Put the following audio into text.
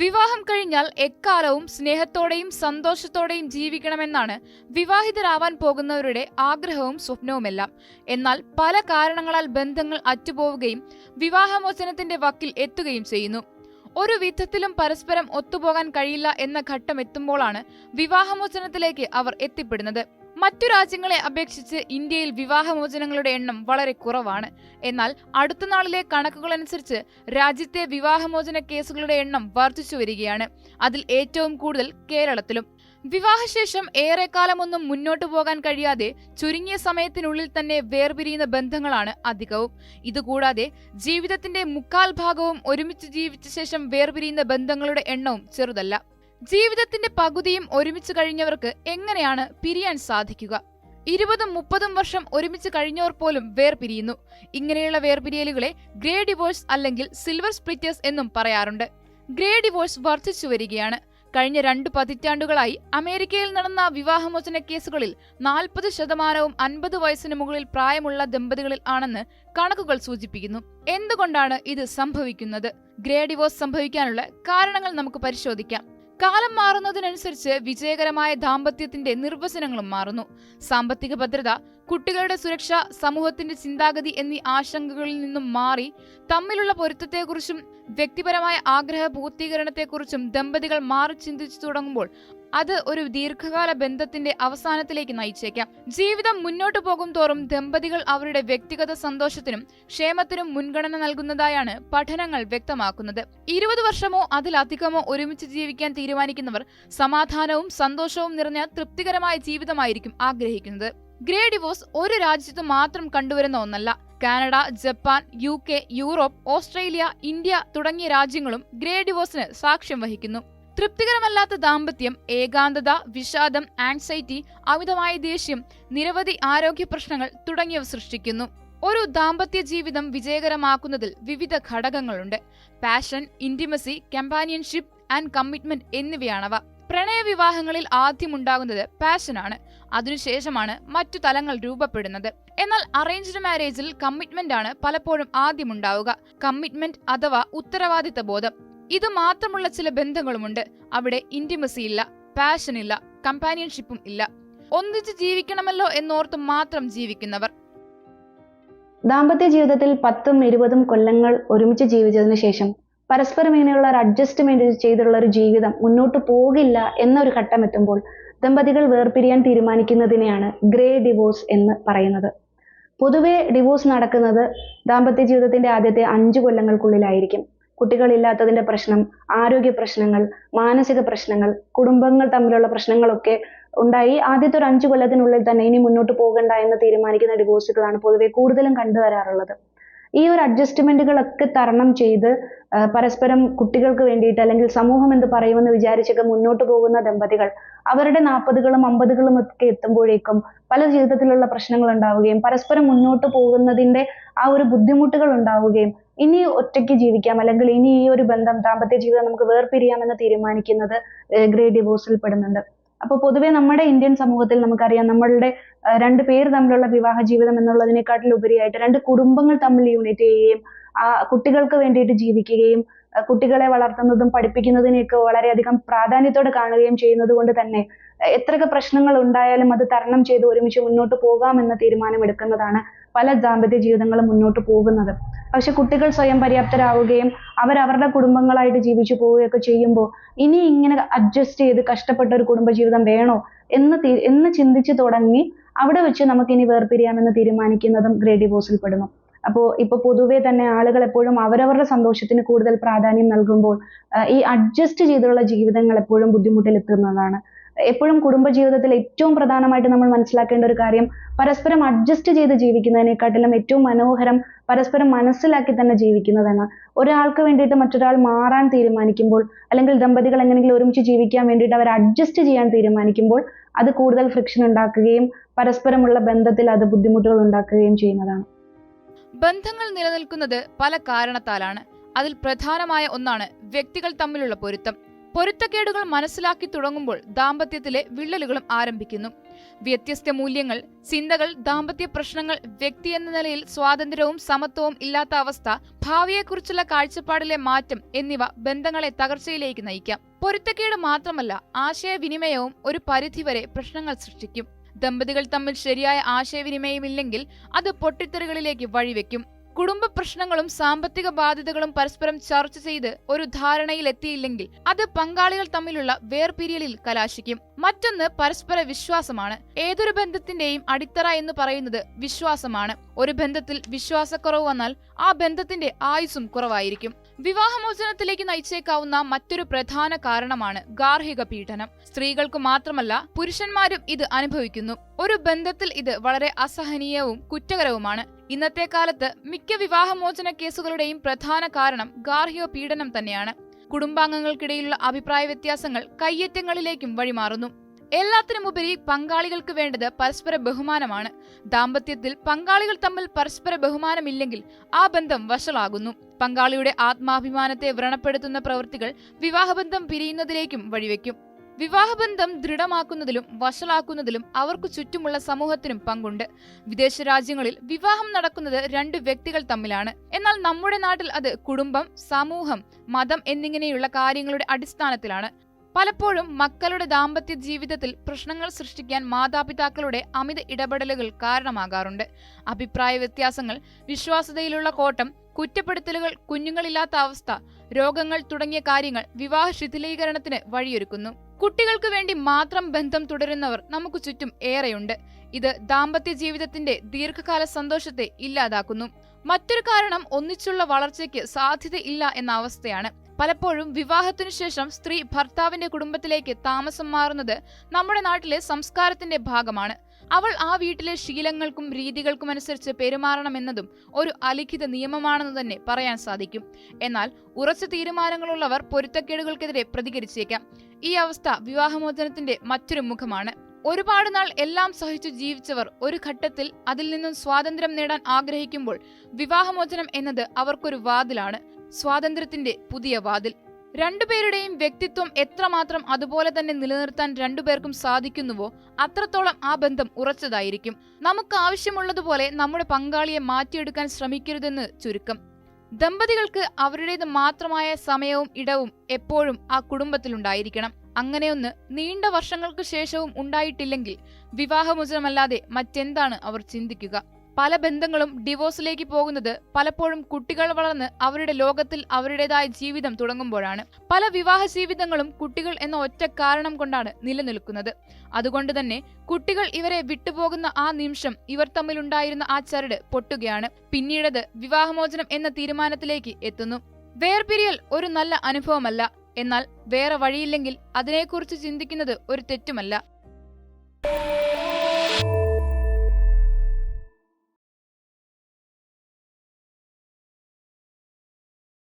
വിവാഹം കഴിഞ്ഞാൽ എക്കാലവും സ്നേഹത്തോടെയും സന്തോഷത്തോടെയും ജീവിക്കണമെന്നാണ് വിവാഹിതരാവാൻ പോകുന്നവരുടെ ആഗ്രഹവും സ്വപ്നവുമെല്ലാം. എന്നാൽ പല കാരണങ്ങളാൽ ബന്ധങ്ങൾ അറ്റുപോവുകയും വിവാഹമോചനത്തിന്റെ വക്കിൽ എത്തുകയും ചെയ്യുന്നു. ഒരു വിധത്തിലും പരസ്പരം ഒത്തുപോകാൻ കഴിയില്ല എന്ന ഘട്ടം എത്തുമ്പോഴാണ് വിവാഹമോചനത്തിലേക്ക് അവർ എത്തിപ്പെടുന്നത്. മറ്റു രാജ്യങ്ങളെ അപേക്ഷിച്ച് ഇന്ത്യയിൽ വിവാഹമോചനങ്ങളുടെ എണ്ണം വളരെ കുറവാണ്. എന്നാൽ അടുത്ത നാളിലെ കണക്കുകളനുസരിച്ച് രാജ്യത്തെ വിവാഹമോചന കേസുകളുടെ എണ്ണം വർദ്ധിച്ചു വരികയാണ്. അതിൽ ഏറ്റവും കൂടുതൽ കേരളത്തിലും. വിവാഹശേഷം ഏറെക്കാലമൊന്നും മുന്നോട്ടു പോകാൻ കഴിയാതെ ചുരുങ്ങിയ സമയത്തിനുള്ളിൽ തന്നെ വേർപിരിയുന്ന ബന്ധങ്ങളാണ് അധികവും. ഇതുകൂടാതെ ജീവിതത്തിന്റെ മുക്കാൽ ഭാഗവും ഒരുമിച്ച് ജീവിച്ച ശേഷം വേർപിരിയുന്ന ബന്ധങ്ങളുടെ എണ്ണവും ചെറുതല്ല. ജീവിതത്തിന്റെ പകുതിയും ഒരുമിച്ച് കഴിഞ്ഞവർക്ക് എങ്ങനെയാണ് പിരിയാൻ സാധിക്കുക? 20-30 വർഷം ഒരുമിച്ച് കഴിഞ്ഞവർ പോലും വേർപിരിയുന്നു. ഇങ്ങനെയുള്ള വേർപിരിയലുകളെ ഗ്രേ ഡിവോഴ്സ് അല്ലെങ്കിൽ സിൽവർ സ്പ്ലിറ്റേഴ്സ് എന്നും പറയാറുണ്ട്. ഗ്രേ ഡിവോഴ്സ് വർദ്ധിച്ചു വരികയാണ്. കഴിഞ്ഞ 2 പതിറ്റാണ്ടുകളായി അമേരിക്കയിൽ നടന്ന വിവാഹമോചന കേസുകളിൽ 40% 50 വയസ്സിന് മുകളിൽ പ്രായമുള്ള ദമ്പതികളിൽ ആണെന്ന് കണക്കുകൾ സൂചിപ്പിക്കുന്നു. എന്തുകൊണ്ടാണ് ഇത് സംഭവിക്കുന്നത്? ഗ്രേ ഡിവോഴ്സ് സംഭവിക്കാനുള്ള കാരണങ്ങൾ നമുക്ക് പരിശോധിക്കാം. കാലം മാറുന്നതിനനുസരിച്ച് വിജയകരമായ ദാമ്പത്യത്തിന്റെ നിർവചനങ്ങളും മാറുന്നു. സാമ്പത്തിക ഭദ്രത, കുട്ടികളുടെ സുരക്ഷ, സമൂഹത്തിന്റെ ചിന്താഗതി എന്നീ ആശങ്കകളിൽ നിന്നും മാറി തമ്മിലുള്ള പൊരുത്തത്തെക്കുറിച്ചും വ്യക്തിപരമായ ആഗ്രഹ പൂർത്തീകരണത്തെക്കുറിച്ചും ദമ്പതികൾ മാറി ചിന്തിച്ചു തുടങ്ങുമ്പോൾ അത് ഒരു ദീർഘകാല ബന്ധത്തിന്റെ അവസാനത്തിലേക്ക് നയിച്ചേക്കാം. ജീവിതം മുന്നോട്ടു പോകും തോറും ദമ്പതികൾ അവരുടെ വ്യക്തിഗത സന്തോഷത്തിനും ക്ഷേമത്തിനും മുൻഗണന നൽകുന്നതായാണ് പഠനങ്ങൾ വ്യക്തമാക്കുന്നത്. 20 വർഷമോ അതിലധികമോ ഒരുമിച്ച് ജീവിക്കാൻ തീരുമാനിക്കുന്നവർ സമാധാനവും സന്തോഷവും നിറഞ്ഞ തൃപ്തികരമായ ജീവിതമായിരിക്കും ആഗ്രഹിക്കുന്നത്. ഗ്രേ ഡിവോഴ്സ് ഒരു രാജ്യത്ത് മാത്രം കണ്ടുവരുന്ന ഒന്നല്ല. Canada, Japan, UK, Europe, Australia, India തുടങ്ങിയ രാജ്യങ്ങളും ഗ്രേ ഡിവോഴ്സിന് സാക്ഷ്യം വഹിക്കുന്നു. തൃപ്തികരമല്ലാത്ത ദാമ്പത്യം, ഏകാന്തത, വിഷാദം, ആൻസൈറ്റി, അമിതമായ ദേഷ്യം, നിരവധി ആരോഗ്യ പ്രശ്നങ്ങൾ തുടങ്ങിയവ സൃഷ്ടിക്കുന്നു. ഒരു ദാമ്പത്യ ജീവിതം വിജയകരമാക്കുന്നതിൽ വിവിധ ഘടകങ്ങളുണ്ട്. Passion, intimacy, companionship and commitment എന്നിവയാണവ. പ്രണയവിവാഹങ്ങളിൽ ആദ്യമുണ്ടാകുന്നത് പാഷനാണ്. അതിനുശേഷമാണ് മറ്റു തലങ്ങൾ രൂപപ്പെടുന്നത്. എന്നാൽ അറേഞ്ച്ഡ് മാരേജിൽ കമ്മിറ്റ്മെന്റ് ആണ് പലപ്പോഴും ആദ്യമുണ്ടാവുക. കമ്മിറ്റ്മെന്റ് അഥവാ ഉത്തരവാദിത്ത ബോധം. ഇത് മാത്രമുള്ള ചില ബന്ധങ്ങളുമുണ്ട്. അവിടെ ഇന്റിമസി ഇല്ല, പാഷൻ ഇല്ല, കമ്പാനിയൻഷിപ്പും ഇല്ല. ഒന്നിച്ച് ജീവിക്കണമല്ലോ എന്നോർത്ത് മാത്രം ജീവിക്കുന്നവർ. ദാമ്പത്യ ജീവിതത്തിൽ 10-20 കൊല്ലങ്ങൾ ഒരുമിച്ച് ജീവിച്ചതിന് ശേഷം പരസ്പരം ഇങ്ങനെയുള്ള ഒരു അഡ്ജസ്റ്റ്മെന്റ് ചെയ്തുള്ള ഒരു ജീവിതം മുന്നോട്ട് പോകില്ല എന്നൊരു ഘട്ടം എത്തുമ്പോൾ ദമ്പതികൾ വേർപിരിയാൻ തീരുമാനിക്കുന്നതിനെയാണ് ഗ്രേ ഡിവോഴ്സ് എന്ന് പറയുന്നത്. പൊതുവെ ഡിവോഴ്സ് നടക്കുന്നത് ദാമ്പത്യ ജീവിതത്തിന്റെ ആദ്യത്തെ 5 കൊല്ലങ്ങൾക്കുള്ളിലായിരിക്കും. കുട്ടികളില്ലാത്തതിന്റെ പ്രശ്നം, ആരോഗ്യ പ്രശ്നങ്ങൾ, മാനസിക പ്രശ്നങ്ങൾ, കുടുംബങ്ങൾ തമ്മിലുള്ള പ്രശ്നങ്ങളൊക്കെ ഉണ്ടായി ആദ്യത്തെ ഒരു 5 കൊല്ലത്തിനുള്ളിൽ തന്നെ ഇനി മുന്നോട്ട് പോകണ്ട എന്ന് തീരുമാനിക്കുന്ന ഡിവോഴ്സുകളാണ് പൊതുവെ കൂടുതലും കണ്ടുവരാറുള്ളത്. ഈ ഒരു അഡ്ജസ്റ്റ്മെന്റുകളൊക്കെ തരണം ചെയ്ത് പരസ്പരം കുട്ടികൾക്ക് വേണ്ടിയിട്ട് അല്ലെങ്കിൽ സമൂഹം എന്ത് പറയുമെന്ന് വിചാരിച്ചൊക്കെ മുന്നോട്ട് പോകുന്ന ദമ്പതികൾ അവരുടെ 40കളും 50കളും ഒക്കെ എത്തുമ്പോഴേക്കും പല ജീവിതത്തിലുള്ള പ്രശ്നങ്ങൾ ഉണ്ടാവുകയും പരസ്പരം മുന്നോട്ട് പോകുന്നതിന്റെ ആ ഒരു ബുദ്ധിമുട്ടുകൾ ഉണ്ടാവുകയും ഇനി ഒറ്റയ്ക്ക് ജീവിക്കാം അല്ലെങ്കിൽ ഇനി ഈ ഒരു ബന്ധം ദാമ്പത്യ ജീവിതം നമുക്ക് വേർപിരിയാമെന്ന് തീരുമാനിക്കുന്നത് ഗ്രേ ഡിവോഴ്സിൽ പെടുന്നുണ്ട്. അപ്പോൾ പൊതുവെ നമ്മുടെ ഇന്ത്യൻ സമൂഹത്തിൽ നമുക്കറിയാം, നമ്മളുടെ 2 പേർ തമ്മിലുള്ള വിവാഹ ജീവിതം എന്നുള്ളതിനെക്കാട്ടിൽ ഉപരിയായിട്ട് 2 കുടുംബങ്ങൾ തമ്മിൽ യൂണിറ്റ് ചെയ്യുകയും കുട്ടികൾക്ക് വേണ്ടിയിട്ട് ജീവിക്കുകയും കുട്ടികളെ വളർത്തുന്നതും പഠിപ്പിക്കുന്നതിനെയൊക്കെ വളരെയധികം പ്രാധാന്യത്തോടെ കാണുകയും ചെയ്യുന്നത് കൊണ്ട് തന്നെ എത്രയൊക്കെ പ്രശ്നങ്ങൾ ഉണ്ടായാലും അത് തരണം ചെയ്ത് ഒരുമിച്ച് മുന്നോട്ട് പോകാമെന്ന തീരുമാനമെടുക്കുന്നതാണ് പല ദാമ്പത്യ ജീവിതങ്ങളും മുന്നോട്ട് പോകുന്നത്. പക്ഷെ കുട്ടികൾ സ്വയം പര്യാപ്തരാവുകയും അവരവരുടെ കുടുംബങ്ങളായിട്ട് ജീവിച്ചു പോവുകയൊക്കെ ചെയ്യുമ്പോൾ ഇനി ഇങ്ങനെ അഡ്ജസ്റ്റ് ചെയ്ത് കഷ്ടപ്പെട്ട ഒരു കുടുംബജീവിതം വേണോ എന്ന് ചിന്തിച്ചു തുടങ്ങി അവിടെ വെച്ച് നമുക്കിനി വേർപിരിയാമെന്ന് തീരുമാനിക്കുന്നതും ഗ്രേ ഡിവോഴ്സിൽ പെടുന്നു. അപ്പോൾ ഇപ്പൊ പൊതുവെ തന്നെ ആളുകൾ എപ്പോഴും അവരവരുടെ സന്തോഷത്തിന് കൂടുതൽ പ്രാധാന്യം നൽകുമ്പോൾ ഈ അഡ്ജസ്റ്റ് ചെയ്തുള്ള ജീവിതങ്ങൾ എപ്പോഴും ബുദ്ധിമുട്ടിലെത്തുന്നതാണ്. എപ്പോഴും കുടുംബജീവിതത്തിൽ ഏറ്റവും പ്രധാനമായിട്ട് നമ്മൾ മനസ്സിലാക്കേണ്ട ഒരു കാര്യം പരസ്പരം അഡ്ജസ്റ്റ് ചെയ്ത് ജീവിക്കുന്നതിനെക്കാട്ടിലും ഏറ്റവും മനോഹരം പരസ്പരം മനസ്സിലാക്കി തന്നെ ജീവിക്കുന്നതാണ്. ഒരാൾക്ക് വേണ്ടിയിട്ട് മറ്റൊരാൾ മാറാൻ തീരുമാനിക്കുമ്പോൾ അല്ലെങ്കിൽ ദമ്പതികൾ എങ്ങനെയെങ്കിലും ഒരുമിച്ച് ജീവിക്കാൻ വേണ്ടിയിട്ട് അവർ അഡ്ജസ്റ്റ് ചെയ്യാൻ തീരുമാനിക്കുമ്പോൾ അത് കൂടുതൽ ഫ്രിക്ഷൻ ഉണ്ടാക്കുകയും പരസ്പരമുള്ള ബന്ധത്തിൽ അത് ബുദ്ധിമുട്ടുകൾ ഉണ്ടാക്കുകയും ചെയ്യുന്നതാണ്. ബന്ധങ്ങൾ നിലനിൽക്കുന്നത് പല കാരണത്താലാണ്. അതിൽ പ്രധാനമായ ഒന്നാണ് വ്യക്തികൾ തമ്മിലുള്ള പൊരുത്തം. പൊരുത്തക്കേടുകൾ മനസ്സിലാക്കി തുടങ്ങുമ്പോൾ ദാമ്പത്യത്തിലെ വിള്ളലുകളും ആരംഭിക്കുന്നു. വ്യത്യസ്ത മൂല്യങ്ങൾ, ചിന്തകൾ, ദാമ്പത്യ പ്രശ്നങ്ങൾ, വ്യക്തി എന്ന നിലയിൽ സ്വാതന്ത്ര്യവും സമത്വവും ഇല്ലാത്ത അവസ്ഥ, ഭാവിയെക്കുറിച്ചുള്ള കാഴ്ചപ്പാടിലെ മാറ്റം എന്നിവ ബന്ധങ്ങളെ തകർച്ചയിലേക്ക് നയിക്കാം. പൊരുത്തക്കേട് മാത്രമല്ല, ആശയവിനിമയവും ഒരു പരിധിവരെ പ്രശ്നങ്ങൾ സൃഷ്ടിക്കും. ദമ്പതികൾ തമ്മിൽ ശരിയായ ആശയവിനിമയമില്ലെങ്കിൽ അത് പൊട്ടിത്തെറികളിലേക്ക് വഴിവെക്കും. കുടുംബ പ്രശ്നങ്ങളും സാമ്പത്തിക ബാധ്യതകളും പരസ്പരം ചർച്ച ചെയ്ത് ഒരു ധാരണയിൽ എത്തിയില്ലെങ്കിൽ അത് പങ്കാളികൾ തമ്മിലുള്ള വേർപിരിയലിൽ കലാശിക്കും. മറ്റൊന്ന് പരസ്പര വിശ്വാസമാണ്. ഏതൊരു ബന്ധത്തിന്റെയും അടിത്തറ എന്ന് പറയുന്നത് വിശ്വാസമാണ്. ഒരു ബന്ധത്തിൽ വിശ്വാസക്കുറവ് വന്നാൽ ആ ബന്ധത്തിന്റെ ആയുസ്സും കുറവായിരിക്കും. വിവാഹമോചനത്തിലേക്ക് നയിച്ചേക്കാവുന്ന മറ്റൊരു പ്രധാന കാരണമാണ് ഗാർഹിക പീഡനം. സ്ത്രീകൾക്ക് മാത്രമല്ല, പുരുഷന്മാരും ഇത് അനുഭവിക്കുന്നു. ഒരു ബന്ധത്തിൽ ഇത് വളരെ അസഹനീയവും കുറ്റകരവുമാണ്. ഇന്നത്തെ കാലത്ത് മിക്ക വിവാഹമോചന കേസുകളുടെയും പ്രധാന കാരണം ഗാർഹിക പീഡനം തന്നെയാണ്. കുടുംബാംഗങ്ങൾക്കിടയിലുള്ള അഭിപ്രായ വ്യത്യാസങ്ങൾ കയ്യേറ്റങ്ങളിലേക്കും വഴിമാറുന്നു. എല്ലാത്തിനുമുപരി പങ്കാളികൾക്ക് വേണ്ടത് പരസ്പര ബഹുമാനമാണ്. ദാമ്പത്യത്തിൽ പങ്കാളികൾ തമ്മിൽ പരസ്പര ബഹുമാനമില്ലെങ്കിൽ ആ ബന്ധം വഷളാകുന്നു. പങ്കാളിയുടെ ആത്മാഭിമാനത്തെ വ്രണപ്പെടുത്തുന്ന പ്രവൃത്തികൾ വിവാഹബന്ധം പിരിയുന്നതിലേക്കും വഴിവെക്കും. വിവാഹബന്ധം ദൃഢമാക്കുന്നതിലും വഷളാക്കുന്നതിലും അവർക്ക് ചുറ്റുമുള്ള സമൂഹത്തിനും പങ്കുണ്ട്. വിദേശ രാജ്യങ്ങളിൽ വിവാഹം നടക്കുന്നത് രണ്ട് വ്യക്തികൾ തമ്മിലാണ്. എന്നാൽ നമ്മുടെ നാട്ടിൽ അത് കുടുംബം, സമൂഹം, മതം എന്നിങ്ങനെയുള്ള കാര്യങ്ങളുടെ അടിസ്ഥാനത്തിലാണ്. പലപ്പോഴും മക്കളുടെ ദാമ്പത്യ ജീവിതത്തിൽ പ്രശ്നങ്ങൾ സൃഷ്ടിക്കാൻ മാതാപിതാക്കളുടെ അമിത ഇടപെടലുകൾ കാരണമാകാറുണ്ട്. അഭിപ്രായ വ്യത്യാസങ്ങൾ, വിശ്വാസ്യതയിലുള്ള കോട്ടം, കുറ്റപ്പെടുത്തലുകൾ, കുഞ്ഞുങ്ങളില്ലാത്ത അവസ്ഥ, രോഗങ്ങൾ തുടങ്ങിയ കാര്യങ്ങൾ വിവാഹ ശിഥിലീകരണത്തിന് വഴിയൊരുക്കുന്നു. കുട്ടികൾക്ക് വേണ്ടി മാത്രം ബന്ധം തുടരുന്നവർ നമുക്ക് ചുറ്റും ഏറെയുണ്ട്. ഇത് ദാമ്പത്യ ജീവിതത്തിന്റെ ദീർഘകാല സന്തോഷത്തെ ഇല്ലാതാക്കുന്നു. മറ്റൊരു കാരണം ഒന്നിച്ചുള്ള വളർച്ചയ്ക്ക് സാധ്യതയില്ല എന്ന അവസ്ഥയാണ്. പലപ്പോഴും വിവാഹത്തിനു ശേഷം സ്ത്രീ ഭർത്താവിന്റെ കുടുംബത്തിലേക്ക് താമസം മാറുന്നത് നമ്മുടെ നാട്ടിലെ സംസ്കാരത്തിന്റെ ഭാഗമാണ്. അവൾ ആ വീട്ടിലെ ശീലങ്ങൾക്കും രീതികൾക്കും അനുസരിച്ച് പെരുമാറണമെന്നതും ഒരു അലിഖിത നിയമമാണെന്ന് തന്നെ പറയാൻ സാധിക്കും. എന്നാൽ ഉറച്ച തീരുമാനങ്ങളുള്ളവർ പൊരുത്തക്കേടുകൾക്കെതിരെ പ്രതികരിച്ചേക്കാം. ഈ അവസ്ഥ വിവാഹമോചനത്തിന്റെ മറ്റൊരു മുഖമാണ്. ഒരുപാട് നാൾ എല്ലാം സഹിച്ചു ജീവിച്ചവർ ഒരു ഘട്ടത്തിൽ അതിൽ നിന്നും സ്വാതന്ത്ര്യം നേടാൻ ആഗ്രഹിക്കുമ്പോൾ വിവാഹമോചനം എന്നത് അവർക്കൊരു വാതിലാണ്. സ്വാതന്ത്ര്യത്തിന്റെ പുതിയ വാതിൽ. രണ്ടുപേരുടെയും വ്യക്തിത്വം എത്രമാത്രം അതുപോലെ തന്നെ നിലനിർത്താൻ രണ്ടുപേർക്കും സാധിക്കുന്നുവോ അത്രത്തോളം ആ ബന്ധം ഉറച്ചതായിരിക്കും. നമുക്ക് ആവശ്യമുള്ളതുപോലെ നമ്മുടെ പങ്കാളിയെ മാറ്റിയെടുക്കാൻ ശ്രമിക്കരുതെന്ന് ചുരുക്കം. ദമ്പതികൾക്ക് അവരുടേത് മാത്രമായ സമയവും ഇടവും എപ്പോഴും ആ കുടുംബത്തിലുണ്ടായിരിക്കണം. അങ്ങനെയൊന്ന് നീണ്ട വർഷങ്ങൾക്ക് ശേഷവും ഉണ്ടായിട്ടില്ലെങ്കിൽ വിവാഹമോചനമല്ലാതെ മറ്റെന്താണ് അവർ ചിന്തിക്കുക? പല ബന്ധങ്ങളും ഡിവോഴ്സിലേക്ക് പോകുന്നത് പലപ്പോഴും കുട്ടികൾ വളർന്ന് അവരുടെ ലോകത്തിൽ അവരുടേതായ ജീവിതം തുടങ്ങുമ്പോഴാണ്. പല വിവാഹ ജീവിതങ്ങളും കുട്ടികൾ എന്ന ഒറ്റ കാരണം കൊണ്ടാണ് നിലനിൽക്കുന്നത്. അതുകൊണ്ട് തന്നെ കുട്ടികൾ ഇവരെ വിട്ടുപോകുന്ന ആ നിമിഷം ഇവർ തമ്മിലുണ്ടായിരുന്ന ആ ചരട് പൊട്ടുകയാണ്. പിന്നീടത് വിവാഹമോചനം എന്ന തീരുമാനത്തിലേക്ക് എത്തുന്നു. വേർപിരിയൽ ഒരു നല്ല അനുഭവമല്ല. എന്നാൽ വേറെ വഴിയില്ലെങ്കിൽ അതിനെക്കുറിച്ച് ചിന്തിക്കുന്നത് ഒരു തെറ്റുമല്ല.